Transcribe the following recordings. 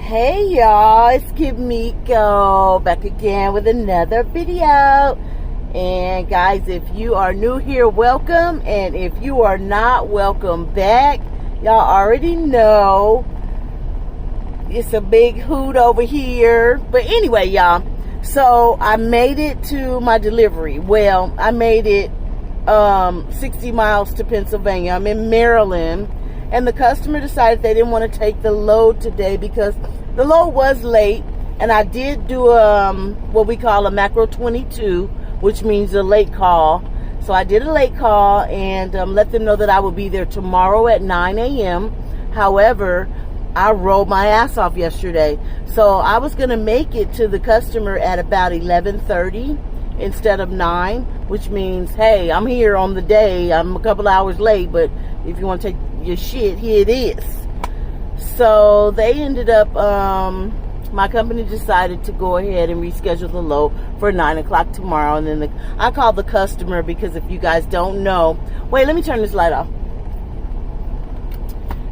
Hey y'all, it's KIMEKO back again with another video. And guys, if you are new here, welcome. And if you are not, welcome back. Y'all already know it's a big hoot over here. But anyway, y'all, so I made it to my delivery. Well, I made it 60 miles to Pennsylvania. I'm in Maryland. And the customer decided they didn't want to take the load today because the load was late. And I did do what we call a macro 22, which means a late call. So I did a late call and let them know that I will be there tomorrow at 9 a.m. However, I rolled my ass off yesterday. So I was going to make it to the customer at about 11:30 instead of 9, which means, hey, I'm here on the day. I'm a couple hours late, but if you want to take your shit, here it is. So they ended up, my company decided to go ahead and reschedule the load for 9 o'clock tomorrow. And then I called the customer because if you guys don't know, wait, let me turn this light off.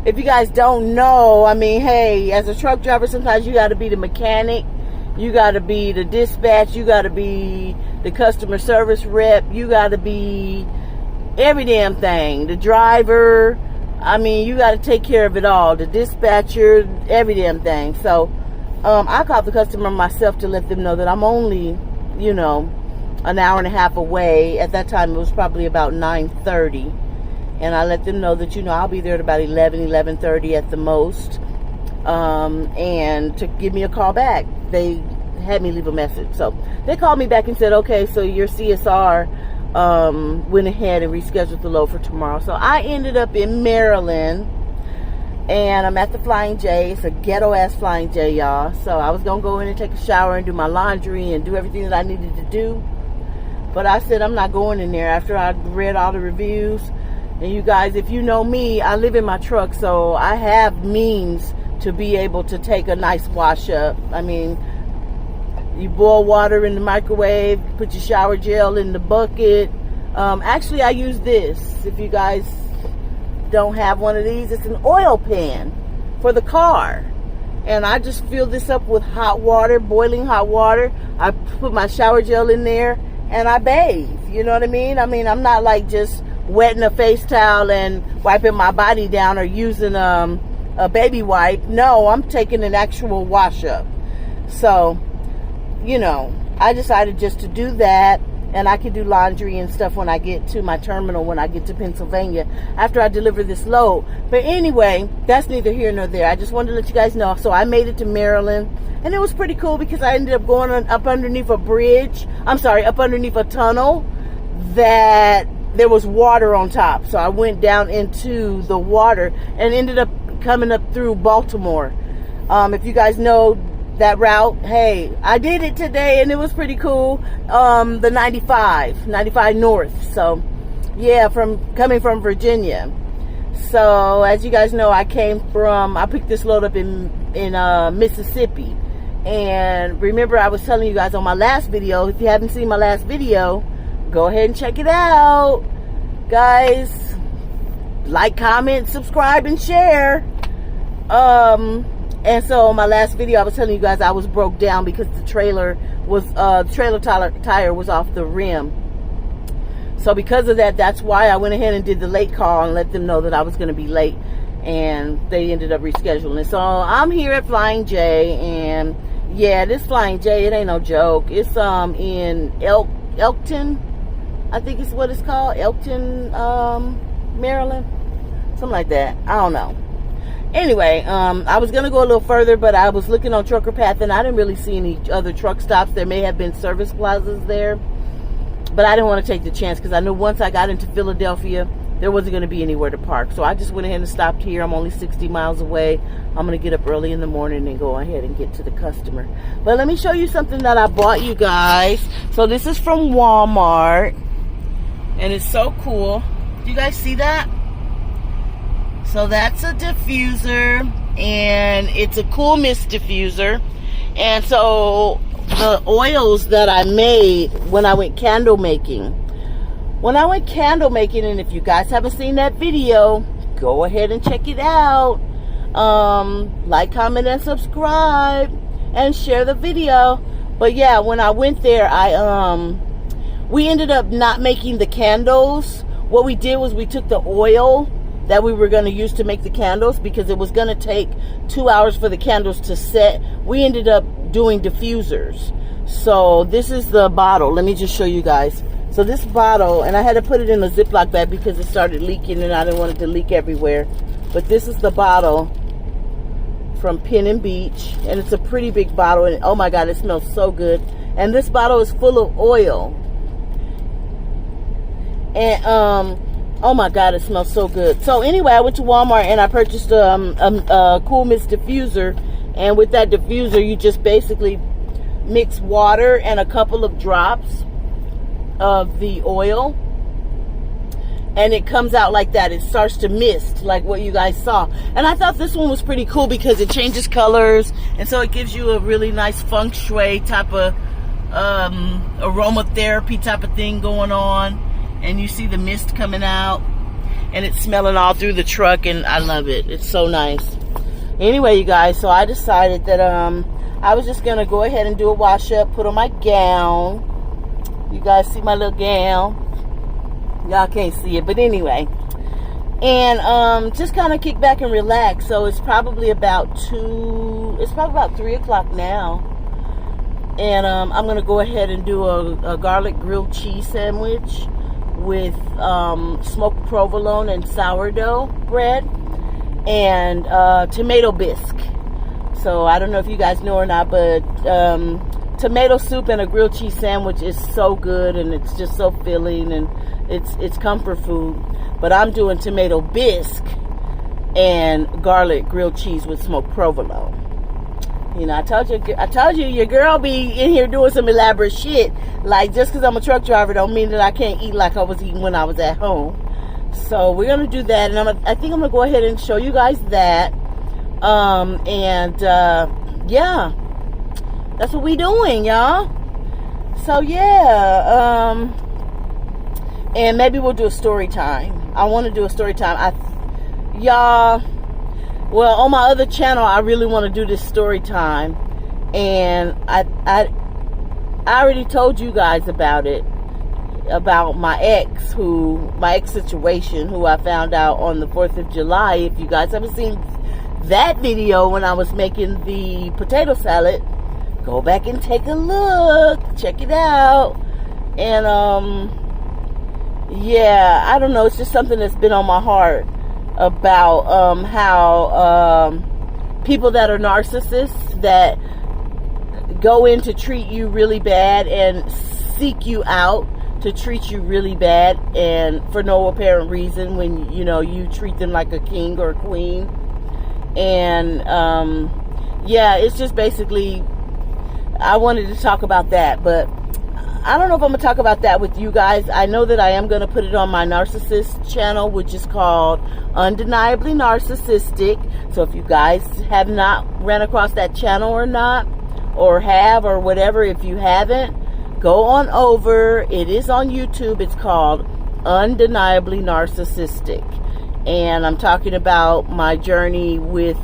If you guys don't know, I mean, hey, as a truck driver, sometimes you got to be the mechanic, you got to be the dispatch, you got to be the customer service rep, you got to be every damn thing, the driver. I mean, you got to take care of it all, the dispatcher, every damn thing. So I called the customer myself to let them know that I'm only, you know, an hour and a half away. At that time, it was probably about 9:30. And I let them know that, you know, I'll be there at about 11:30 at the most. And to give me a call back. They had me leave a message. So they called me back and said, okay, so your CSR went ahead and rescheduled the load for tomorrow. So I ended up in Maryland. And I'm at the Flying J. It's a ghetto-ass Flying J, y'all. So I was going to go in and take a shower and do my laundry and do everything that I needed to do. But I said I'm not going in there after I read all the reviews. And you guys, if you know me, I live in my truck. So I have means to be able to take a nice wash up. I mean, you boil water in the microwave, put your shower gel in the bucket. Actually, I use this. If you guys don't have one of these, it's an oil pan for the car, and I just fill this up with hot water, boiling hot water. I put my shower gel in there and I bathe. You know what I mean? I'm not like just wetting a face towel and wiping my body down or using a baby wipe. No, I'm taking an actual wash up. So, you know, I decided just to do that. And I can do laundry and stuff when I get to my terminal, when I get to Pennsylvania, after I deliver this load. But anyway, that's neither here nor there. I just wanted to let you guys know. So I made it to Maryland. And it was pretty cool because I ended up going up underneath a bridge. Up underneath a tunnel that there was water on top. So I went down into the water and ended up coming up through Baltimore. If you guys know that route, hey, I did it today and it was pretty cool. The 95 north. So yeah, coming from Virginia. So as you guys know, I picked this load up in Mississippi. And remember, I was telling you guys on my last video, if you haven't seen my last video, go ahead and check it out. Guys, like, comment, subscribe, and share. And so my last video, I was telling you guys I was broke down because the trailer tire was off the rim. So because of that, that's why I went ahead and did the late call and let them know that I was going to be late. And they ended up rescheduling. So I'm here at Flying J. And yeah, this Flying J, it ain't no joke. It's in Elkton, I think it's what it's called. Elkton, Maryland. Something like that. I don't know. Anyway, I was going to go a little further, but I was looking on Trucker Path, and I didn't really see any other truck stops. There may have been service plazas there, but I didn't want to take the chance because I knew once I got into Philadelphia, there wasn't going to be anywhere to park. So I just went ahead and stopped here. I'm only 60 miles away. I'm going to get up early in the morning and go ahead and get to the customer. But let me show you something that I bought, you guys. So this is from Walmart, and it's so cool. Do you guys see that? So that's a diffuser, and it's a cool mist diffuser. And so the oils that I made when I went candle making. And if you guys haven't seen that video, go ahead and check it out. Like, comment, and subscribe, and share the video. But yeah, when I went there, we ended up not making the candles. What we did was we took the oil that we were going to use to make the candles, because it was going to take 2 hours for the candles to set. We ended up doing diffusers. So this is the bottle. Let me just show you guys. So this bottle, and I had to put it in a Ziploc bag because it started leaking and I didn't want it to leak everywhere. But this is the bottle from Pin & Beach, and it's a pretty big bottle, and oh my god, it smells so good. And this bottle is full of oil, and oh my god, it smells so good. So anyway, I went to Walmart and I purchased a Cool Mist diffuser, and with that diffuser you just basically mix water and a couple of drops of the oil, and it comes out like that. It starts to mist like what you guys saw. And I thought this one was pretty cool because it changes colors, and so it gives you a really nice feng shui type of aromatherapy type of thing going on. And you see the mist coming out, and it's smelling all through the truck, and I love it. It's so nice. Anyway, you guys, so I decided that I was just gonna go ahead and do a wash up, put on my gown. You guys see my little gown? Y'all can't see it, but anyway. And just kind of kick back and relax. So it's probably about 3 o'clock now. And I'm going to go ahead and do a garlic grilled cheese sandwich with smoked provolone and sourdough bread and tomato bisque. So I don't know if you guys know or not, but tomato soup and a grilled cheese sandwich is so good, and it's just so filling, and it's comfort food. But I'm doing tomato bisque and garlic grilled cheese with smoked provolone. You know, I told you your girl be in here doing some elaborate shit. Like, just because I'm a truck driver don't mean that I can't eat like I was eating when I was at home. So we're gonna do that, and I think I'm gonna go ahead and show you guys that. Yeah, that's what we doing, y'all. So yeah, and maybe we'll do a story time. I want to do a story time. Y'all, well, on my other channel, I really want to do this story time, and I already told you guys about it, about my ex situation, who I found out on the 4th of July. If you guys haven't seen that video when I was making the potato salad, go back and take a look, check it out. And yeah, I don't know, it's just something that's been on my heart about how people that are narcissists, that go in to treat you really bad and seek you out to treat you really bad, and for no apparent reason, when you know you treat them like a king or a queen. And yeah, it's just basically, I wanted to talk about that, but I don't know if I'm going to talk about that with you guys. I know that I am going to put it on my narcissist channel, which is called Undeniably Narcissistic. So if you guys have not ran across that channel or not, or have, or whatever, if you haven't, go on over. It is on YouTube. It's called Undeniably Narcissistic. And I'm talking about my journey with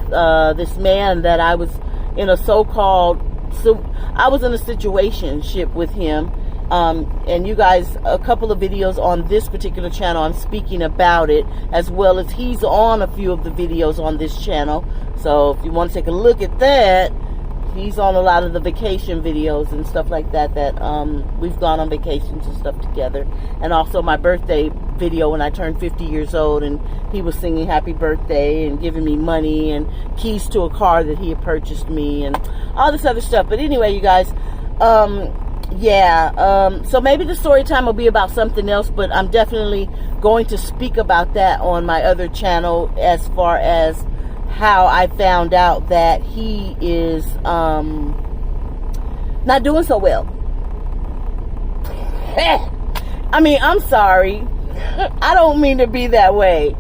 this man that I was in a I was in a situationship with him. And you guys, a couple of videos on this particular channel, I'm speaking about it, as well as he's on a few of the videos on this channel. So if you want to take a look at that, he's on a lot of the vacation videos and stuff like that, we've gone on vacations and stuff together. And also my birthday video when I turned 50 years old, and he was singing happy birthday and giving me money and keys to a car that he had purchased me and all this other stuff. But anyway, you guys, yeah, so maybe the story time will be about something else, but I'm definitely going to speak about that on my other channel, as far as how I found out that he is not doing so well. I mean, I'm sorry. I don't mean to be that way.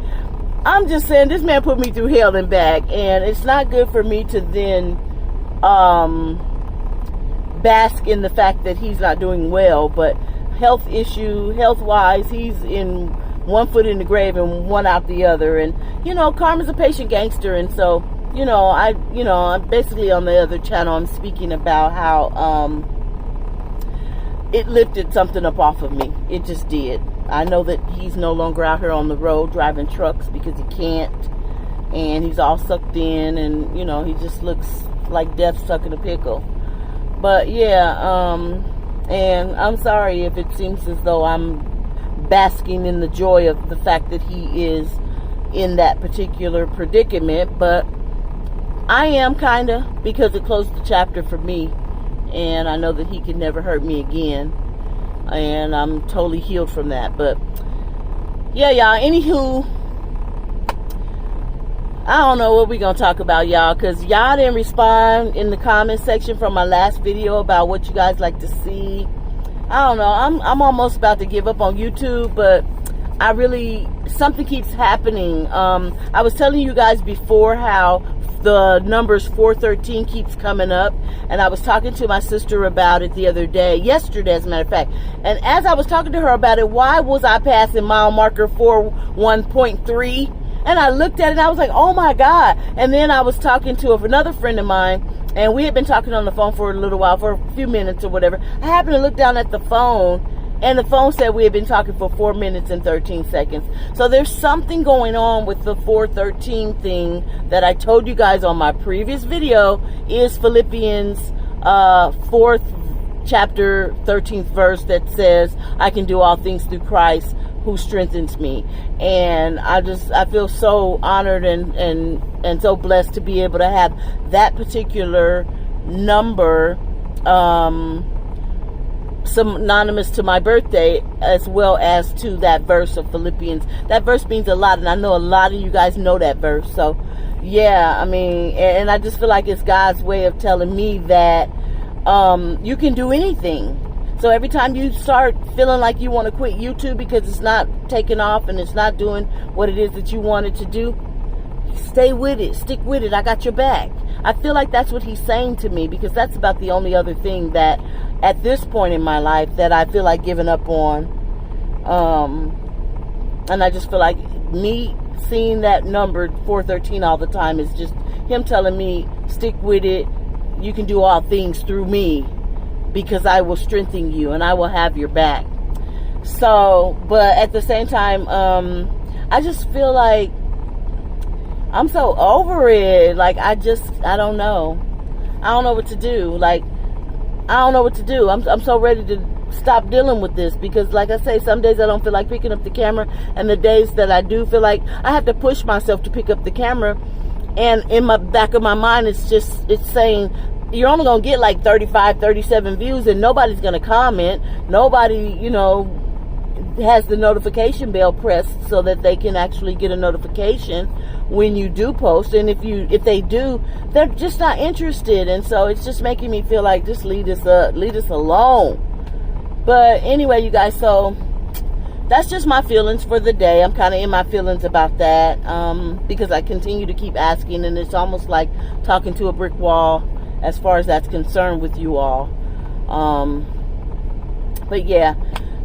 I'm just saying, this man put me through hell and back, and it's not good for me to then bask in the fact that he's not doing well. But health-wise, he's in one foot in the grave and one out the other. And you know, karma's a patient gangster, and so I'm basically on the other channel, I'm speaking about how it lifted something up off of me. It just did. I know that he's no longer out here on the road driving trucks because he can't, and he's all sucked in, and he just looks like death stuck in a pickle. But yeah, and I'm sorry if it seems as though I'm basking in the joy of the fact that he is in that particular predicament, but I am kinda, because it closed the chapter for me, and I know that he can never hurt me again, and I'm totally healed from that. But yeah, y'all, anywho, I don't know what we're gonna talk about, y'all, because y'all didn't respond in the comment section from my last video about what you guys like to see. I don't know, I'm almost about to give up on YouTube, but something keeps happening. I was telling you guys before how the numbers 413 keeps coming up, and I was talking to my sister about it the other day, yesterday as a matter of fact, and as I was talking to her about it, why was I passing mile marker 41.3? And I looked at it and I was like, oh my God. And then I was talking to another friend of mine, and we had been talking on the phone for a little while, for a few minutes or whatever. I happened to look down at the phone, and the phone said we had been talking for 4 minutes and 13 seconds. So there's something going on with the 413 thing that I told you guys on my previous video is Philippians 4th chapter 13th verse that says, I can do all things through Christ who strengthens me. And I feel so honored and so blessed to be able to have that particular number synonymous to my birthday, as well as to that verse of Philippians. That verse means a lot, and I know a lot of you guys know that verse. So yeah, I mean, and I just feel like it's God's way of telling me that you can do anything. So every time you start feeling like you want to quit YouTube because it's not taking off and it's not doing what it is that you wanted to do, stay with it, stick with it, I got your back. I feel like that's what he's saying to me, because that's about the only other thing that at this point in my life that I feel like giving up on. And I just feel like me seeing that number 413 all the time is just him telling me, stick with it, you can do all things through me, because I will strengthen you and I will have your back. So, but at the same time, I just feel like I'm so over it. Like, I don't know. I don't know what to do. Like, I don't know what to do. I'm so ready to stop dealing with this, because like I say, some days I don't feel like picking up the camera, and the days that I do feel like I have to push myself to pick up the camera, and in my back of my mind it's saying, you're only gonna get like 35, 37 views, and nobody's gonna comment. Nobody, has the notification bell pressed so that they can actually get a notification when you do post. And if they do, they're just not interested. And so it's just making me feel like, just leave us alone. But anyway, you guys, so that's just my feelings for the day. I'm kind of in my feelings about that, because I continue to keep asking, and it's almost like talking to a brick wall as far as that's concerned with you all. But yeah,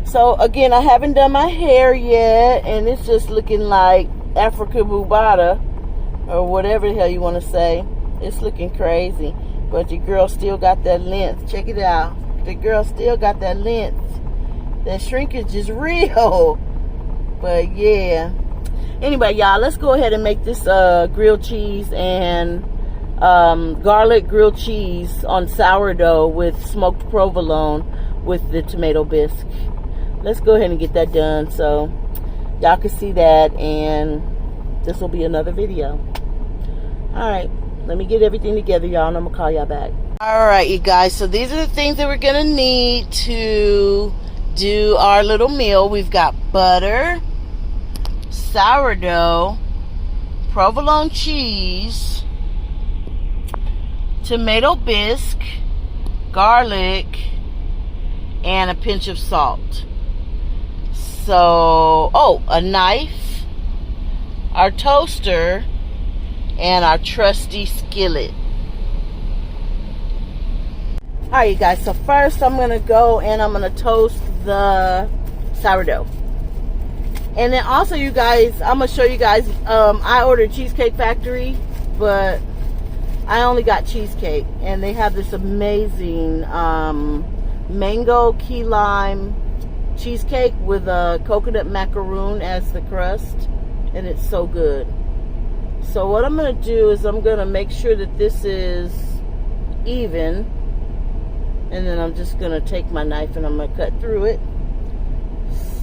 so again, I haven't done my hair yet, and it's just looking like Africa Bubata, or whatever the hell you want to say. It's looking crazy, but your girl still got that length. Check it out. The girl still got that length. That shrinkage is real. But yeah, anyway, y'all, let's go ahead and make this grilled cheese and garlic grilled cheese on sourdough with smoked provolone with the tomato bisque. Let's go ahead and get that done so y'all can see that, and this will be another video. Alright, let me get everything together, y'all, and I'm gonna call y'all back. Alright, you guys, so these are the things that we're gonna need to do our little meal. We've got butter, sourdough, provolone cheese, tomato bisque, garlic, and a pinch of salt. So, a knife, our toaster, and our trusty skillet. Alright, you guys, so first I'm going to go and I'm going to toast the sourdough. And then also, you guys, I'm going to show you guys, I ordered Cheesecake Factory, but I only got cheesecake, and they have this amazing mango key lime cheesecake with a coconut macaroon as the crust, and it's so good. So what I'm going to do is I'm going to make sure that this is even, and then I'm just going to take my knife and I'm going to cut through it.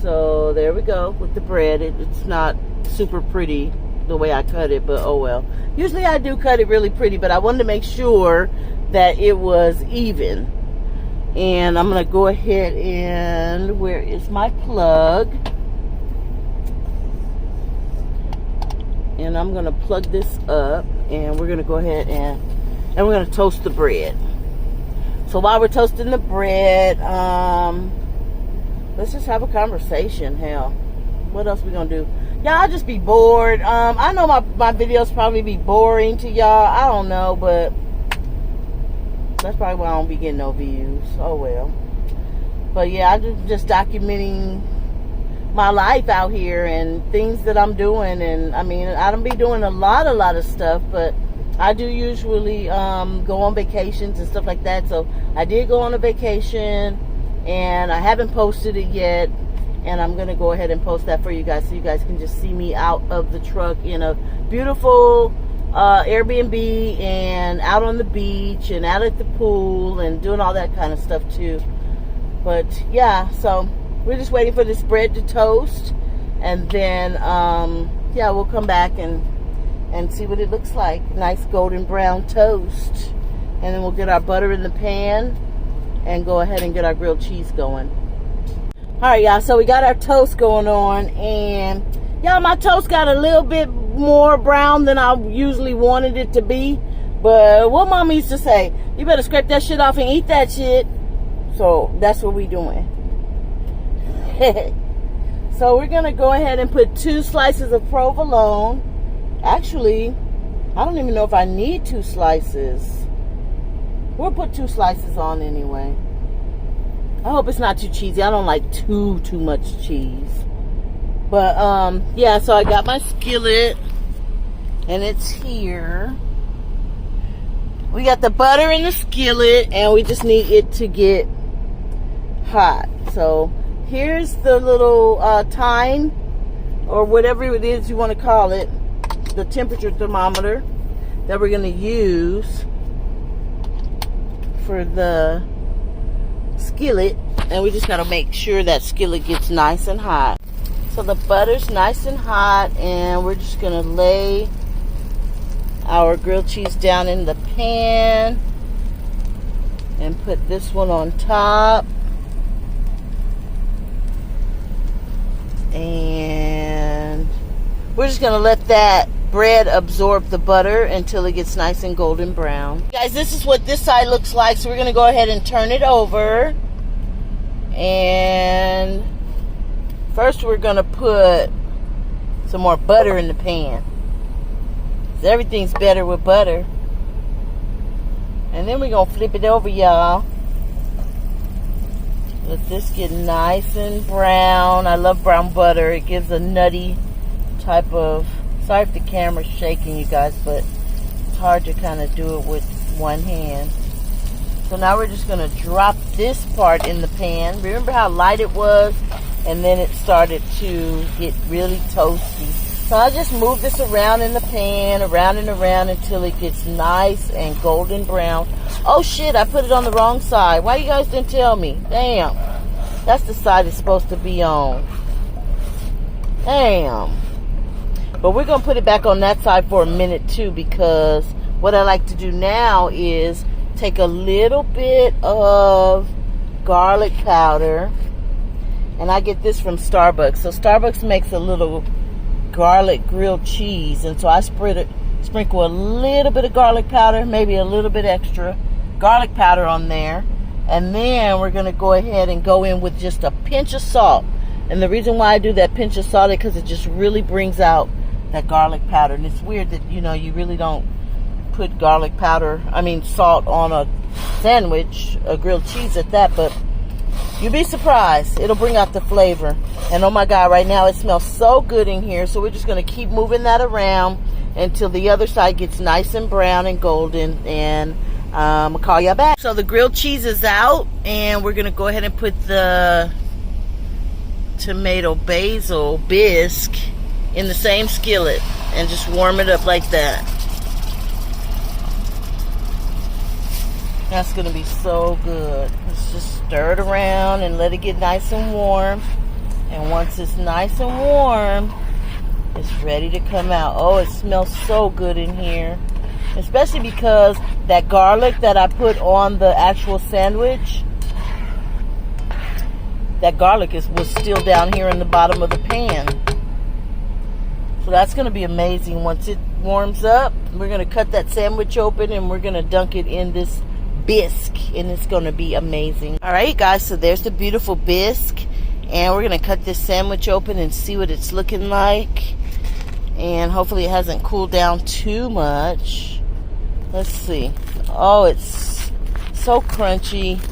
So there we go with the bread. It's not super pretty the way I cut it, but oh well. Usually I do cut it really pretty, but I wanted to make sure that it was even. And I'm going to go ahead and, where is my plug? And I'm going to plug this up, and we're going to go ahead and we're going to toast the bread. So while we're toasting the bread, let's just have a conversation. Hell, what else we going to do? Y'all, I'll just be bored. I know my videos probably be boring to y'all. I don't know, but that's probably why I don't be getting no views. Oh well. But yeah, I'm just documenting my life out here and things that I'm doing. And I mean, I don't be doing a lot of stuff, but I do usually go on vacations and stuff like that. So I did go on a vacation, and I haven't posted it yet. And I'm going to go ahead and post that for you guys, so you guys can just see me out of the truck in a beautiful Airbnb, and out on the beach and out at the pool and doing all that kind of stuff too. But yeah, so we're just waiting for this bread to toast, and then yeah, we'll come back and see what it looks like. Nice golden brown toast. And then we'll get our butter in the pan and go ahead and get our grilled cheese going. Alright, y'all, so we got our toast going on, and y'all, my toast got a little bit more brown than I usually wanted it to be. But what Mama used to say, you better scrape that shit off and eat that shit. So that's what we doing. So we're gonna go ahead and put 2 slices of provolone. Actually, I don't even know if I need 2 slices. We'll put 2 slices on anyway. I hope it's not too cheesy. I don't like too much cheese. But yeah, so I got my skillet, and it's here. We got the butter in the skillet, and we just need it to get hot. So here's the little time, or whatever it is you want to call it, the temperature thermometer that we're going to use for the skillet. And we just got to make sure that skillet gets nice and hot. So the butter's nice and hot, and we're just going to lay our grilled cheese down in the pan and put this one on top. And we're just going to let that bread absorb the butter until it gets nice and golden brown. Guys, this is what this side looks like. So we're going to go ahead and turn it over. And first we're going to put some more butter in the pan. So everything's better with butter. And then we're going to flip it over, y'all. Let this get nice and brown. I love brown butter. It gives a nutty type of... Sorry if the camera's shaking, you guys, but it's hard to kind of do it with one hand. So now we're just going to drop this part in the pan. Remember how light it was? And then it started to get really toasty. So I just move this around in the pan, around and around, until it gets nice and golden brown. Oh shit, I put it on the wrong side. Why you guys didn't tell me? Damn. That's the side it's supposed to be on. Damn. But we're going to put it back on that side for a minute too, because what I like to do now is take a little bit of garlic powder. And I get this from Starbucks. So Starbucks makes a little garlic grilled cheese. And so I sprinkle a little bit of garlic powder, maybe a little bit extra garlic powder on there. And then we're going to go ahead and go in with just a pinch of salt. And the reason why I do that pinch of salt is because it just really brings out that garlic powder. And it's weird that, you know, you really don't put salt on a sandwich, a grilled cheese at that, but you'd be surprised. It'll bring out the flavor. And oh my God, right now it smells so good in here. So we're just going to keep moving that around. until the other side gets nice and brown and golden, and I'll call y'all back. So the grilled cheese is out, and we're gonna go ahead and put the tomato basil bisque in the same skillet and just warm it up like that. That's gonna be so good. Let's just stir it around and let it get nice and warm. And once it's nice and warm, it's ready to come out. Oh, it smells so good in here. Especially because that garlic that I put on the actual sandwich, that garlic was still down here in the bottom of the pan. So that's going to be amazing. Once it warms up, we're going to cut that sandwich open and we're going to dunk it in this bisque, and it's going to be amazing. All right, guys, so there's the beautiful bisque, and we're going to cut this sandwich open and see what it's looking like. And hopefully it hasn't cooled down too much. Let's see. Oh, it's so crunchy.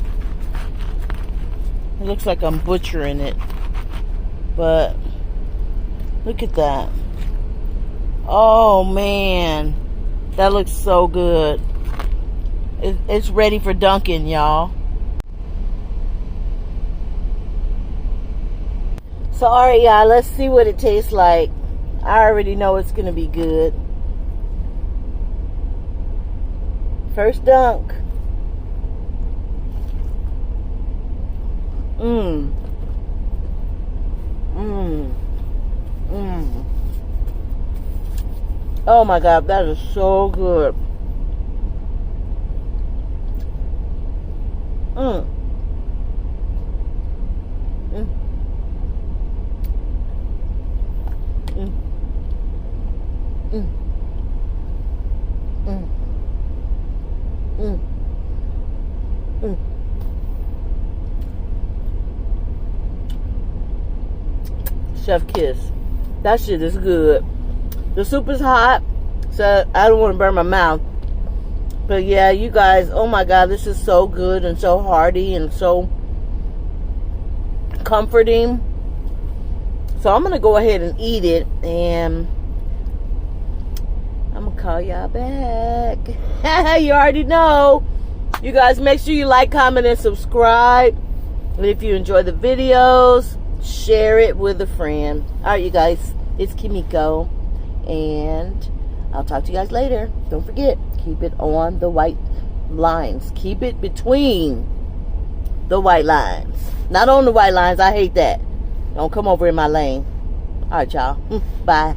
It looks like I'm butchering it, but look at that. Oh man, that looks so good. It's ready for dunking, y'all. So alright, y'all, let's see what it tastes like. I already know it's gonna be good. First dunk. Mmm. Mmm. Mmm. Oh my God, that is so good. Mmm. Mmm. Mmm. Mmm. Mmm. Mmm. Mmm. Chef kiss. That shit is good. The soup is hot, so I don't want to burn my mouth. But yeah, you guys, oh my God, this is so good and so hearty and so comforting. So I'm going to go ahead and eat it, and I'm going to call y'all back. You already know. You guys, make sure you like, comment, and subscribe. And if you enjoy the videos, share it with a friend. Alright, you guys, it's KIMEKO, and I'll talk to you guys later. Don't forget, keep it on the white lines. Keep it between the white lines. Not on the white lines. I hate that. Don't come over in my lane. Alright, y'all. Bye.